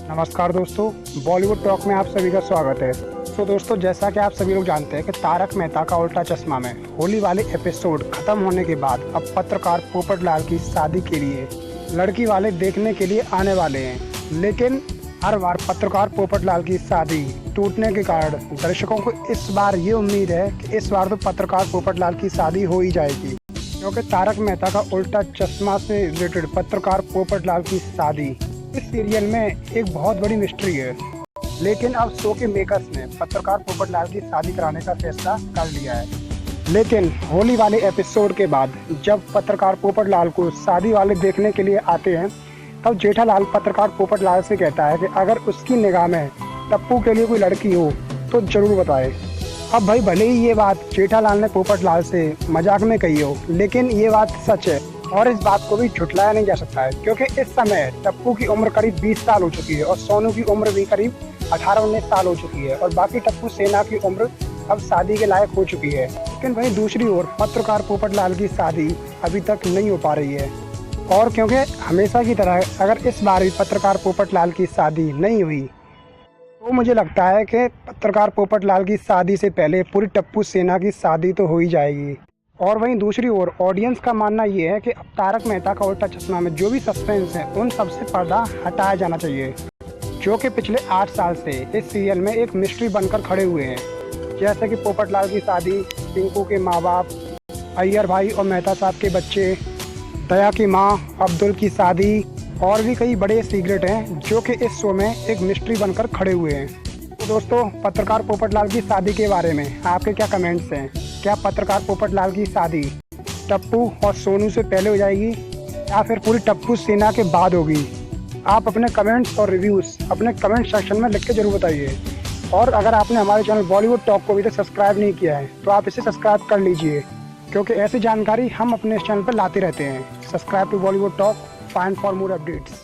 नमस्कार दोस्तों, बॉलीवुड टॉक में आप सभी का स्वागत है। तो दोस्तों, जैसा कि आप सभी लोग जानते हैं कि तारक मेहता का उल्टा चश्मा में होली वाले एपिसोड खत्म होने के बाद अब पत्रकार पोपटलाल की शादी के लिए लड़की वाले देखने के लिए आने वाले हैं। लेकिन हर बार पत्रकार पोपटलाल की शादी टूटने के कारण दर्शकों को इस बार ये उम्मीद है कि इस बार तो पत्रकार पोपटलाल की शादी हो ही जाएगी, क्योंकि तारक मेहता का उल्टा चश्मा से रिलेटेड पत्रकार पोपटलाल की शादी इस सीरियल में एक बहुत बड़ी मिस्ट्री है। लेकिन अब शो के मेकर्स ने पत्रकार पोपटलाल की शादी कराने का फैसला कर लिया है। लेकिन होली वाले एपिसोड के बाद जब पत्रकार पोपटलाल को शादी वाले देखने के लिए आते हैं, तब जेठालाल पत्रकार पोपटलाल से कहता है कि अगर उसकी निगाह में टप्पू के लिए कोई लड़की हो तो जरूर बताए। अब भाई, भले ही ये बात जेठालाल ने पोपटलाल से मजाक में कही हो, लेकिन ये बात सच है और इस बात को भी झुठलाया नहीं जा सकता है, क्योंकि इस समय टप्पू की उम्र करीब 20 साल हो चुकी है और सोनू की उम्र भी करीब 18-19 साल हो चुकी है और बाकी टप्पू सेना की उम्र अब शादी के लायक हो चुकी है। लेकिन वहीं दूसरी ओर पत्रकार पोपटलाल की शादी अभी तक नहीं हो पा रही है। और क्योंकि हमेशा की तरह अगर इस बार भी पत्रकार पोपटलाल की शादी नहीं हुई तो मुझे लगता है कि पत्रकार पोपटलाल की शादी से पहले पूरी टप्पू सेना की शादी तो हो ही जाएगी। और वहीं दूसरी ओर ऑडियंस का मानना ये है कि अब तारक मेहता का उल्टा चश्मा में जो भी सस्पेंस है उन सबसे पर्दा हटाया जाना चाहिए, जो कि पिछले 8 साल से इस सीरियल में एक मिस्ट्री बनकर खड़े हुए हैं। जैसे कि पोपटलाल की शादी, टिंकू के माँ बाप, अय्यर भाई और मेहता साहब के बच्चे, दया की माँ, अब्दुल की शादी और भी कई बड़े सीक्रेट हैं जो कि इस शो में एक मिस्ट्री बनकर खड़े हुए हैं। तो दोस्तों, पत्रकार पोपटलाल की शादी के बारे में आपके क्या कमेंट्स हैं? क्या पत्रकार पोपटलाल की शादी टप्पू और सोनू से पहले हो जाएगी या फिर पूरी टप्पू सेना के बाद होगी? आप अपने कमेंट्स और रिव्यूज़ अपने कमेंट सेक्शन में लिख के जरूर बताइए। और अगर आपने हमारे चैनल बॉलीवुड टॉक को अभी तक सब्सक्राइब नहीं किया है तो आप इसे सब्सक्राइब कर लीजिए, क्योंकि ऐसी जानकारी हम अपने इस चैनल पर लाते रहते हैं। Subscribe to Bollywood talk, find for more updates.